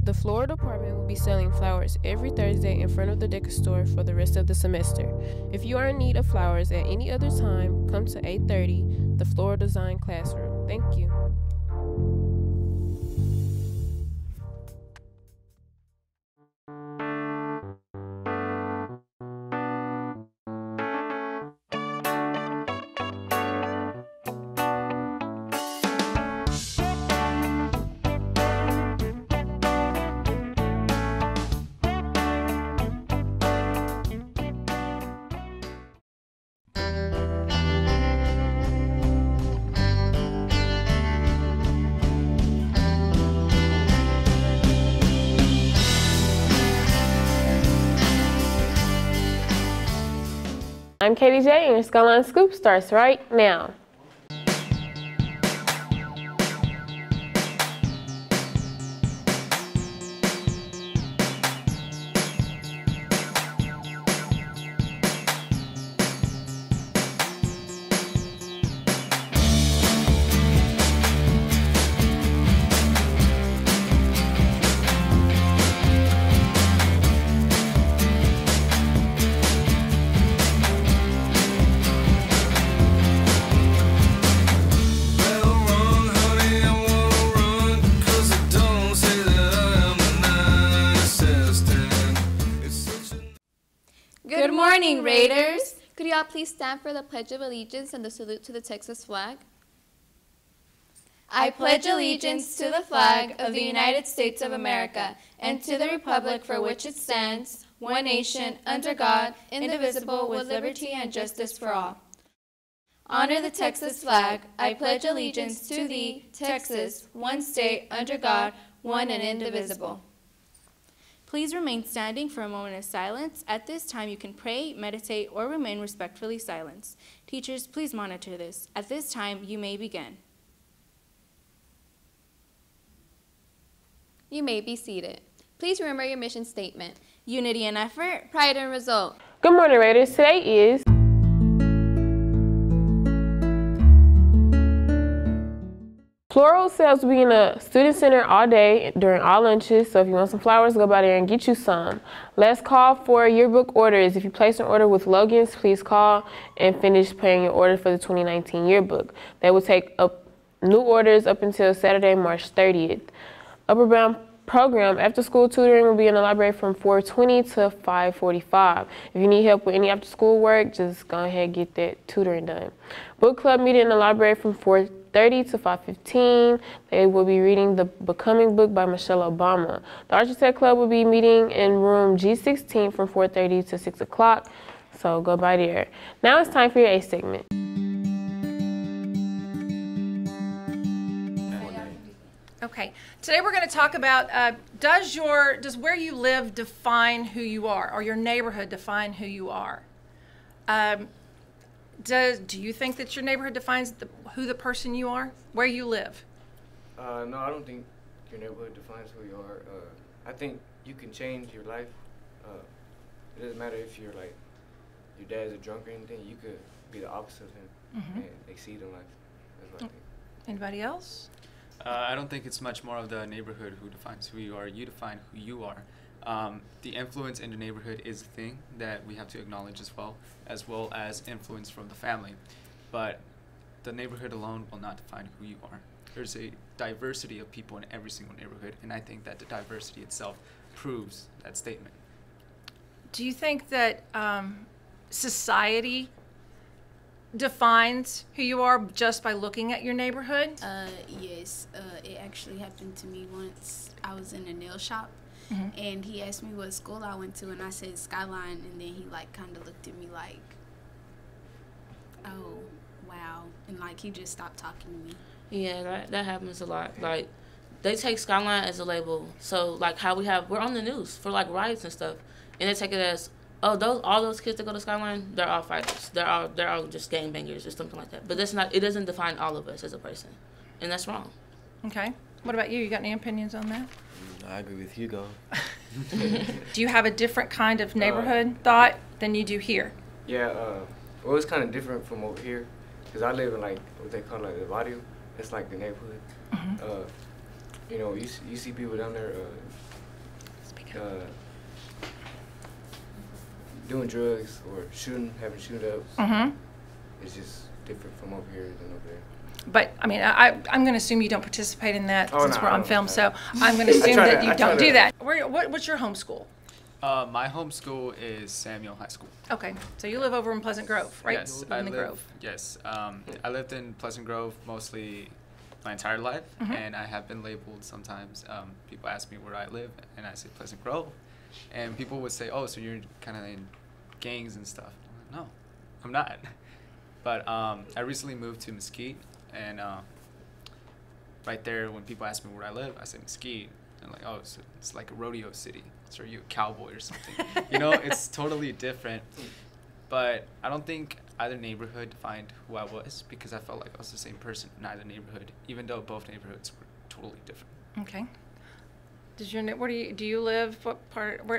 The floral department will be selling flowers every Thursday in front of the decor store for the rest of the semester. If you are in need of flowers at any other time, come to 8:30, the floral design classroom. Thank you. I'm KDJ and your Skyline Scoop starts right now. Good morning, Raiders! Could y'all please stand for the Pledge of Allegiance and the salute to the Texas flag? I pledge allegiance to the flag of the United States of America and to the republic for which it stands, one nation, under God, indivisible, with liberty and justice for all. Honor the Texas flag. I pledge allegiance to thee, Texas, one state, under God, one and indivisible. Please remain standing for a moment of silence. At this time, you can pray, meditate, or remain respectfully silent. Teachers, please monitor this. At this time, you may begin. You may be seated. Please remember your mission statement. Unity and effort, pride and result. Good morning, Raiders. Today is floral sales will be in the student center all day during all lunches, so if you want some flowers, go by there and get you some. Last call for yearbook orders. If you place an order with Logan's, please call and finish paying your order for the 2019 yearbook. They will take up new orders up until Saturday, March 30th. Upper Bound program after-school tutoring will be in the library from 4:20 to 5:45. If you need help with any after-school work, just go ahead and get that tutoring done. Book club meeting in the library from 4:30 to 5:15. They will be reading The Becoming book by Michelle Obama. The Architect Club will be meeting in room G16 from 4:30 to 6 o'clock, so go by there. Now it's time for your A segment. Okay, today we're going to talk about does where you live define who you are, or your neighborhood define who you are? Do you think that your neighborhood defines who the person you are, where you live? No, I don't think your neighborhood defines who you are. I think you can change your life. It doesn't matter if you're like, your dad's a drunk or anything, you could be the opposite of him and exceed in life. That's what I think. Anybody else? I don't think it's much more of the neighborhood who defines who you are. You define who you are. The influence in the neighborhood is a thing that we have to acknowledge as well as influence from the family. But the neighborhood alone will not define who you are. There's a diversity of people in every single neighborhood, and I think that the diversity itself proves that statement. Do you think that society defines who you are just by looking at your neighborhood? Yes, it actually happened to me once. I was in a nail shop, and he asked me what school I went to, and I said Skyline, and then he like kind of looked at me like, oh, wow, and like he just stopped talking to me. Yeah, that happens a lot. Like, they take Skyline as a label, so like how we're on the news for like riots and stuff, and they take it as, oh, all those kids that go to Skyline, they're all fighters. They're all just gangbangers or something like that. But that's not. It doesn't define all of us as a person, and that's wrong. Okay. What about you? You got any opinions on that? I agree with Hugo. Do you have a different kind of neighborhood thought than you do here? Yeah. Well, it's kind of different from over here, because I live in like what they call like the barrio. It's like the neighborhood. You know, you see people down there doing drugs or having shoot-ups. Mm-hmm. It's just different from over here than over there. But I mean, I'm going to assume you don't participate in that since no, we're I on don't. film. So I'm going to assume that you don't do to- that. What's your home school? My home school is Samuel High School. Okay, so you live over in Pleasant Grove, right? Yes, You live in the Grove. Yes, I lived in Pleasant Grove mostly my entire life, and I have been labeled sometimes. People ask me where I live, and I say Pleasant Grove, and people would say, "Oh, so you're kind of in gangs and stuff." I'm like, no, I'm not. But I recently moved to Mesquite, and right there, when people ask me where I live, I say Mesquite. And like, oh, so it's like a rodeo city. So are you a cowboy or something? You know, it's totally different. But I don't think either neighborhood defined who I was, because I felt like I was the same person in either neighborhood, even though both neighborhoods were totally different. Okay. Do you live,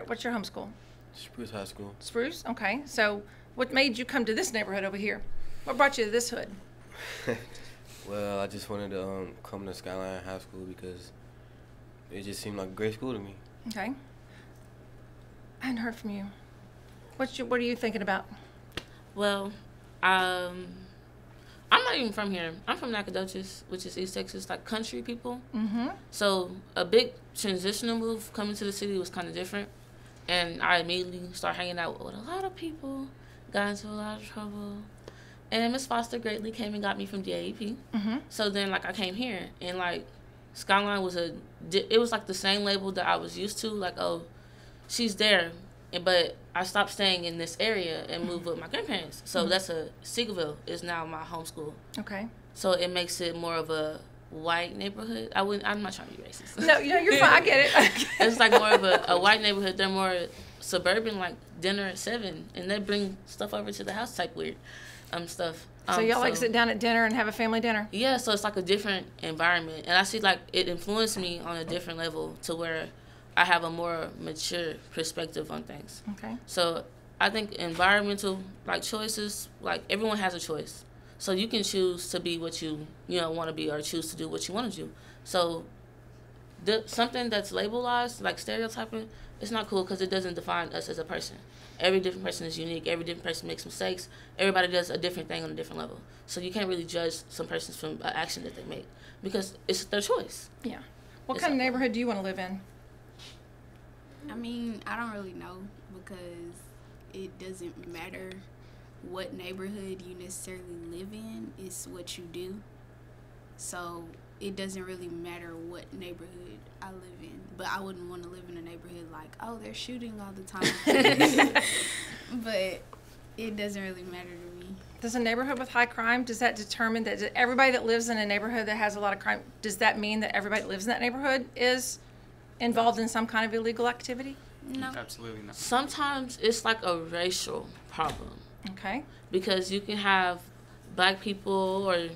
what's your home school? Spruce High School. Spruce? Okay. So what made you come to this neighborhood over here? What brought you to this hood? Well, I just wanted to come to Skyline High School because it just seemed like a great school to me. Okay. I hadn't heard from you. What are you thinking about? Well, I'm not even from here. I'm from Nacogdoches, which is East Texas, like country people. Mm-hmm. So a big transitional move coming to the city was kind of different. And I immediately started hanging out with a lot of people, got into a lot of trouble. And Miss Foster greatly came and got me from DAEP. Mm-hmm. So then, like, I came here, and, like, Skyline was it was, like, the same label that I was used to. Like, oh, she's there. But I stopped staying in this area and moved with my grandparents. So that's Seagoville is now my home school. Okay. So it makes it more of a white neighborhood. I'm not trying to be racist. No, you're fine. I get it. It's like more of a white neighborhood. They're more suburban, like dinner at 7, and they bring stuff over to the house type weird stuff. So y'all like sit down at dinner and have a family dinner? Yeah, so it's like a different environment. And I see like it influenced me on a different level to where I have a more mature perspective on things. Okay. So I think environmental like choices, like everyone has a choice. So you can choose to be what you want to be, or choose to do what you want to do. So something that's labelized, like stereotyping, it's not cool because it doesn't define us as a person. Every different person is unique. Every different person makes mistakes. Everybody does a different thing on a different level. So you can't really judge some persons from an action that they make because it's their choice. Yeah. What kind of neighborhood do you want to live in? I mean, I don't really know because it doesn't matter what neighborhood you necessarily live in. It's what you do. So it doesn't really matter what neighborhood I live in. But I wouldn't want to live in a neighborhood like, oh, they're shooting all the time. But it doesn't really matter to me. Does a neighborhood with high crime, does that determine that everybody that lives in a neighborhood that has a lot of crime, does that mean that everybody that lives in that neighborhood is involved in some kind of illegal activity? No. Absolutely not. Sometimes it's like a racial problem. Okay. Because you can have black people, or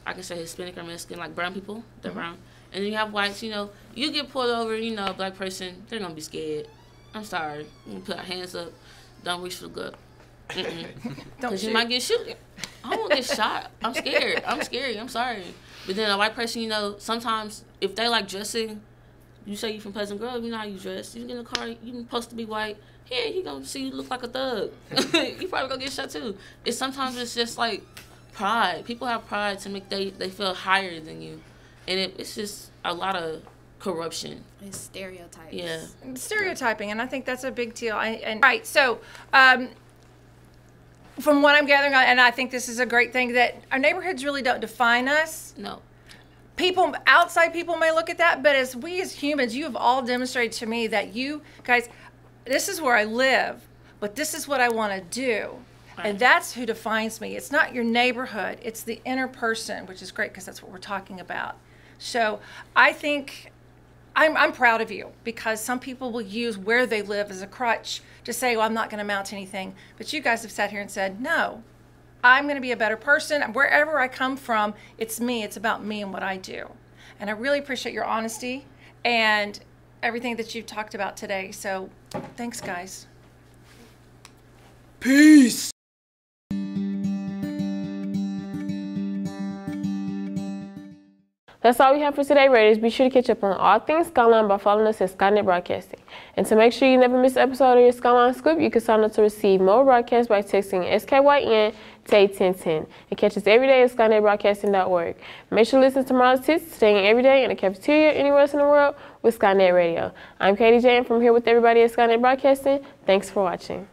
I can say Hispanic or Mexican, like brown people, they're brown. And then you have whites, you get pulled over, a black person, they're going to be scared. I'm sorry. You put our hands up. Don't reach for the gun. Because you might get shot. I won't get shot. I'm scared. I'm scary. I'm sorry. But then a white person, sometimes if they like dressing, you say you from Pleasant Grove, you know how you dress. You get in the car, you supposed to be white. Yeah, he going to see you look like a thug. You probably going to get shot too. Sometimes it's just like pride. People have pride to make they feel higher than you. And it's just a lot of corruption. It's stereotypes. Yeah. Stereotyping, and I think that's a big deal. Right, so from what I'm gathering, and I think this is a great thing, that our neighborhoods really don't define us. No. Outside people may look at that, but as humans, you have all demonstrated to me that you guys, this is where I live, but this is what I want to do. Right. And that's who defines me. It's not your neighborhood, it's the inner person, which is great because that's what we're talking about. So I think I'm proud of you, because some people will use where they live as a crutch to say, well, I'm not going to amount to anything. But you guys have sat here and said, no, I'm going to be a better person. Wherever I come from, it's me. It's about me and what I do. And I really appreciate your honesty and everything that you've talked about today. So thanks, guys. Peace. That's all we have for today, Raiders. Be sure to catch up on all things Skyline by following us at Skynet Broadcasting. And to make sure you never miss an episode of your Skyline Scoop, you can sign up to receive more broadcasts by texting SKYN to 81010. And catch us every day at SkynetBroadcasting.org. Make sure to listen to tomorrow's hits, staying every day in the cafeteria anywhere else in the world with Skynet Radio. I'm Katie J, and from here with everybody at Skynet Broadcasting, thanks for watching.